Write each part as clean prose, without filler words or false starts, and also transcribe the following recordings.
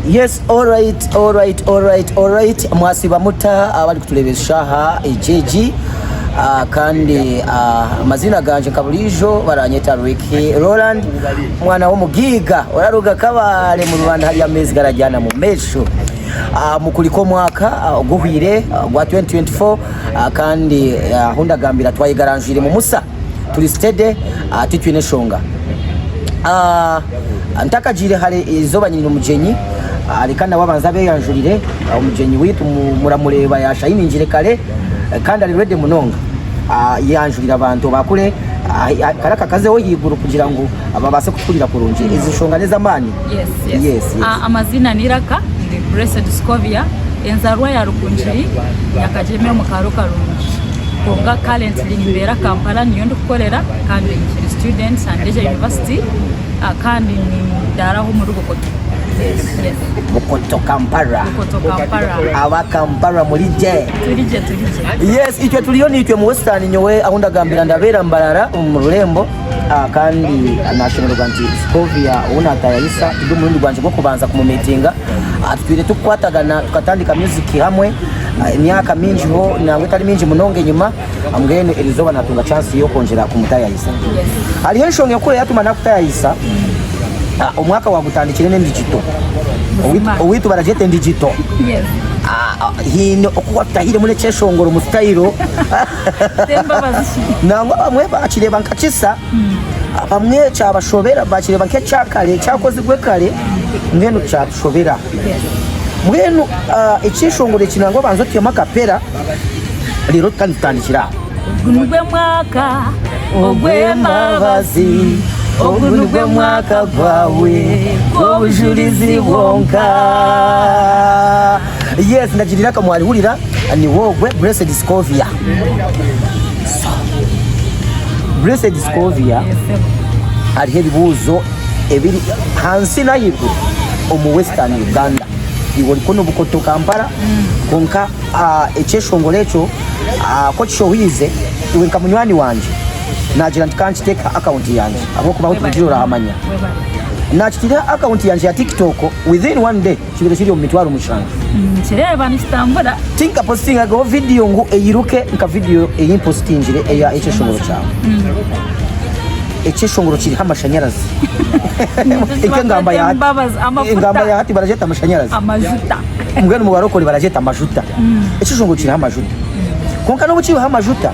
Yes, all right. Mwasiba muta abali kutulebeshaha ejeji kandi amazina ganje kabulijo baranyeta Ricky Roland mwana w'umugiga oraruga kabale mu Rwanda hali amezi garajana mu mesho mukuliko mwaka guhwire gwa 2024 kandi hundagambira twayigaranjire mu Musa turi stede titwine shonga ntakajire hali izoba nyine umujenyi alikanda wabanza beyanjurire umujenyi witu muramureba yashayininjire kare kandi ari ready munonga yanjurira abantu bakure karaka kazeho yiguru kugira ngo ababase kuturira kurunje izi shonga neza mani. Yes. Amazina niraka ndi Blessed Scovia enzarwa ya rukunjiri yakajemera mu karo karunji konga currently nibera Kampala niyo ndukorera kandi ndi student Sandeja University kandi ni daraho mu rugo koto. Yes. Bukoto Kampala. Aba Kampala turije. Yes, itwe tuliyoni itwe mu Western nyowe ahunda gambira ndabera mbarara mu Rulembo kandi national ganti Scovia una tayarisa ndi mu rundi rwanje bwo kubanza ku meetinga atwire tukwatagana tukatandika music hamwe imyaka minji ho nangwe tari minji munonge nyuma amgene elizoba natunga chance yo konjera ku mutayarisa. Hali henshonge yakure yatuma nakutayarisa umwaka wagutandikire ne digital owitu barajete digital. Yes. Hino okuwatahire mune cheshongoro mu style temba bazishi nango bamwe bakire bankakisa bamwe cyabashobera bakire banke cyakale cyakoze gwe kale ngeno cyashobera mwenu icyishongoro kinango banzo tyama kapera rero kantandikira gunugwe mwaka ogwe mabazi ogunugwe mwaka gwawe obujurizi bonka. Yes, ndagirira kamwari hurira ni wogwe Blessed Scovia. Blessed Scovia ari hebibuzo ebiri hansi na yigo omu Western Uganda iwori kono bukoto Kampala konka echeshongole echo ko chishowize iwe kamunywani wanje nagira ntikanchi take account yanje abo kuba kutujiro rahamanya nachitira account yanje ya TikTok within one day kibere kiri mu mitwaro mushanga kireba nistambura tinka posting ago video ngo eyiruke nka video eyimpostingire eya echeshongoro cyawe echeshongoro kiri hamashanyarazi ngamba ya hati barajeta amashanyarazi amajuta mugani mu barokori barajeta amajuta echeshongoro kiri hamajuta konka no buciwe hamajuta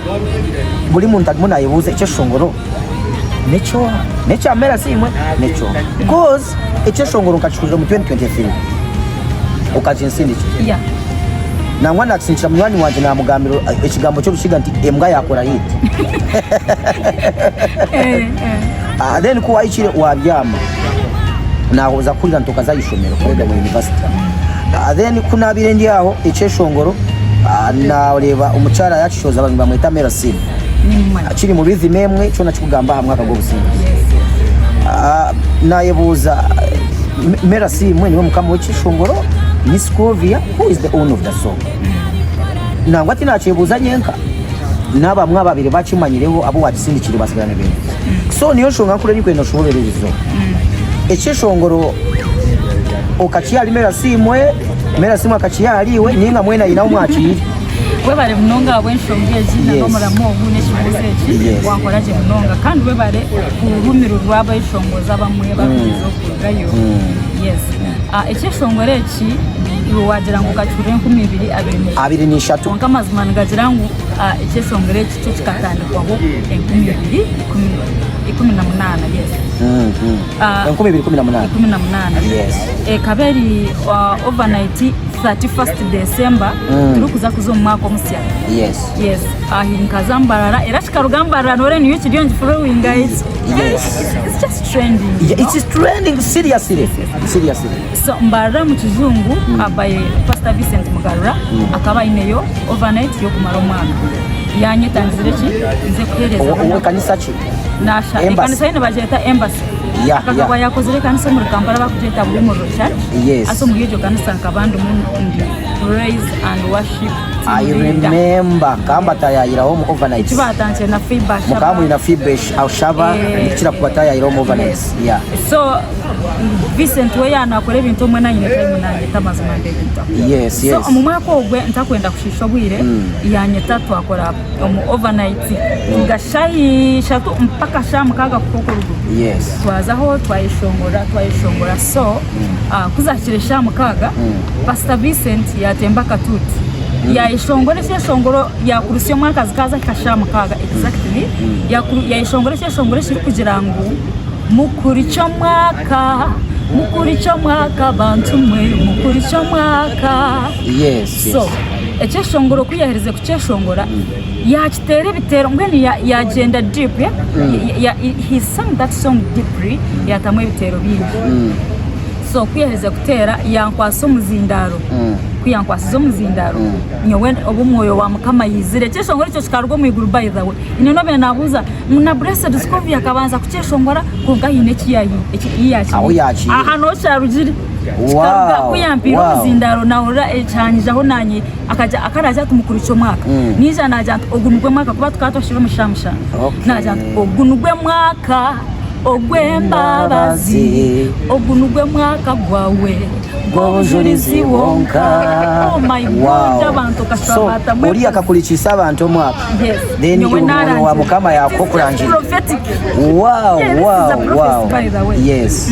buri muntu agumuna yebuze echeshongoro necho amera simwe necho because echeshongoro nkachukuzira mu 2023 ukajinsindiki na mwana akinshira munywani wanje na mugambiro ekigambo cyo gushiga nti embwa yakora hiti then kuwa ichire wabyama nahoza kurira ntoka zayishomero kwega mu university then kuna birendi yaho echeshongoro na ureba umucara yacishoza abantu bamwita Merasim akiri mu bizi memwe cyo nakigamba hamwe akago businga nayebuza Merasim niwe mukamo w'Kishongoro ni Scovia who is the owner of the song nangwa ati nakibuza nyenka naba mwa babiri bakimanyireho abo wagisindikire basigana bene so niyo shonga kure ni kwenda shoborerezo Ekishongoro okachiyali Merasim akachiyaliwe ninga mwena ina umwakiri webare munonga wenshongeje na nomuramo obune kibuzeje wankoraje munonga kandi webare kurumira rwaba ishongoza bamwe babizo kugayo. Yes. Ekishongoro eki wagira ngo kacure 2023 nka mazimana gagira ngo ekishongoro eki cyo kikatandikwaho 2018. Yes. 2018. Yes. Kaberi overnight 31st December turukuza kuzo mwaka omusya. Yes. Hinkazambarara era kikarugambara nore niyo kiriyo following guys. It's just trending. It is trending seriously. So mbara mu kizungu abaye Pastor Vincent Mugarura akaba ineyo overnight yo kumara umwana yanyetanzire ki nze kuhereza uwe kanisa ki nasha ekanisa ino bajeta embassy akakaba yakozere kanisa muri Kampala bakujeta buli mu church aso muri ejo kanisa nkabandi mundi praise and worship. I remember kamba tayayira home overnight kibatanze na fiba shaba mukamu ina fiba shaba nikira kubataya ira home overnight. So Vincent we yanakora ibintu mwe nanyine time nange tamazima ndebita. So mu mwaka ogwe ntakwenda kushisha bwire yanye tatu akora overnight ngashayi shatu mpaka shamu kaga kukorugo. Twazaho twayishongora so kuzakire shamu kaga Pastor Vincent yatemba katuti ya ishongore se shongoro ya kurusyo mwaka zikaza kashamu kaga exactly ya ishongore se shongore shiri kugira ngo mukuricho mwaka bantu mwe mukuricho mwaka. So eche shongoro kuyahereze kucheshongora ya kitere bitero ngeni ya gender deep he sang that song deeply yatamwe bitero bingi. So kuyahereze kutera yankwaso muzindaro kuyankwasizo muzindaro nyowe obumwoyo wa mukama yizire cyeshongora cyo kikarwo mu iguru by the way ine no be nabuza na Blessed Scovia kabanza kucyeshongora kunga hine kiyayi iki aha no cyarugire kuyampira muzindaro naura ecanyije aho nanye akaja akaraja tumukuricho mwaka nija naja ogunugwe mwaka kuba tukatoshira mushamsha naja ogunugwe mwaka ogwembabazi ogunugwe mwaka gwawe gobujurizi wonka. Oh my God, abantu kasabata mwe uri akakurikisa abantu mwaka then umuntu wa mukama yakokurangira prophetic. Wow. Yes.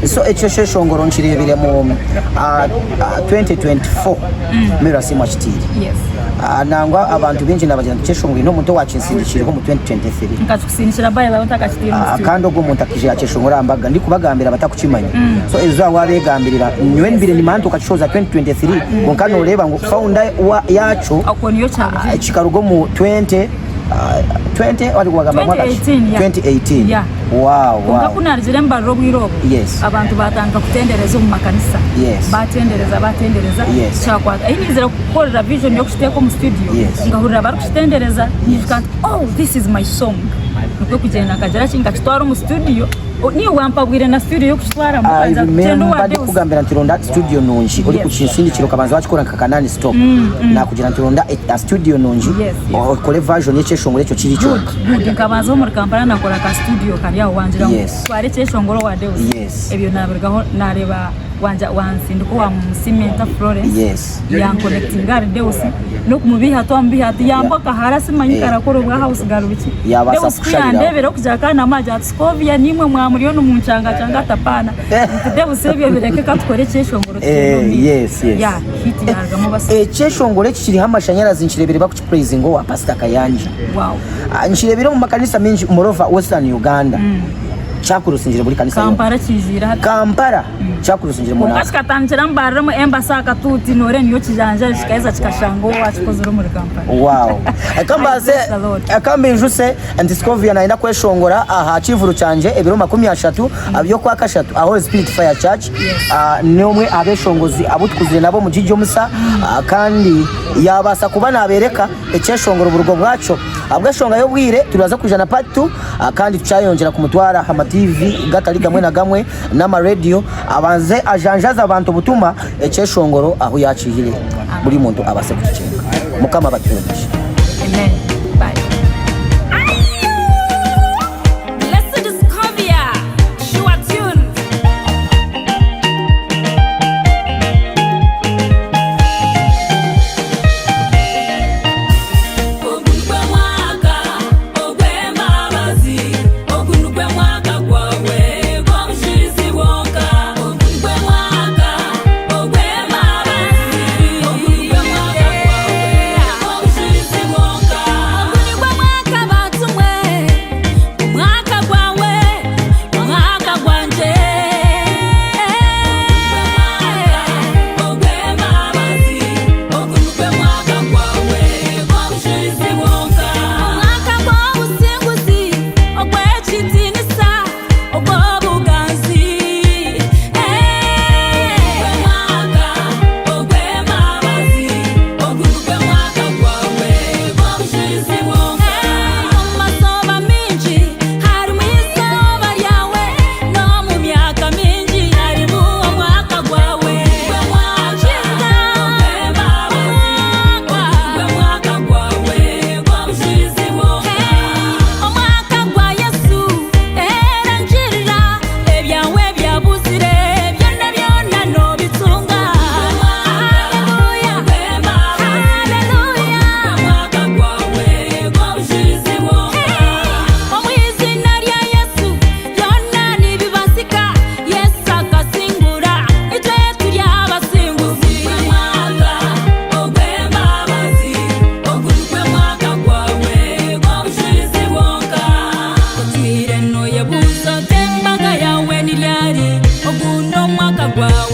So echo shongoro nchirebire mu 2024 mera simwa chitiri. Nangwa abantu binji nabagenda cyeshongoro no muntu wacinsindikireko mu 2023 ngatukusindikira baye bataka chitiri kandi ubwo muntu akije yaceshongora ambaga ndi kubagambira batakukimanya. So ezo wabegambirira nywe mbire ni mantu kacishoza 2023 bonkano ureba ngo founder yacu akoniyo cyane chikarugo mu 20 wali kuwagamba mwaka 2018. Wow. Ngakuna riziremba robo abantu batanga kutendereza mu makanisa batendereza cyakwa ayinizira gukorera vision yo kushiteko mu studio ngahurira bari kushitendereza nifika this is my song nuko kugenda kagera kinga kitwara mu studio ni wampagwire na studio yo kushitwara mu kanza tendo wade kugambira ntironda studio nonji uri kuchinsindikiro kabanza bakikora nkakanani stop na kugira ntironda studio nonji okole version y'ekeshongoro cyo kiri cyo nkabanza muri Kampala nakora ka studio kari aho wanjira tware cyeshongoro wade ebyo nabirgaho nareba wansindiko wa Musimenta Florence connecting Deus no kumubiha twambiha yamboka harasi manyikara koro bwa house garubiki Deus kuyandebera kujakana maja Scovia nimwe mwamuriyo no munchanga changa tapana Deus ebyo bireke katukore cyeshongoro hiti yaragamo base cyeshongoro kiri hamashanyarazi nchirebere bakupraising wa Pastor Kayanja. Nchirebere mu makanisa menshi Morova Western Uganda chakurusinjira muri kanisa Kampala chakurusinjira mu ngashikatanjira mbarira mu embassy akatuti nore niyo kijanja shikaiza chikashango wachikozero muri Kampala. Akambaze akambinjuse Scovia naenda kweshongora aha chivuru canje ebiro 30 abyo kwa kashatu aho Spirit Fire Church nomwe abeshongozi abutukuzire nabo mu jijo musa kandi yabasa kuba nabereka ekeshongoro burugo bwaco abweshonga yo bwire turaza kujana part 2 kandi tucayongera kumutwara hama TV gatali gamwe na gamwe n'ama radio abanze ajanjaza abantu butuma ekeshongoro aho yacihire buri muntu abase kucenga mukama batyonje. Amen. Bye. Wonka. gwawe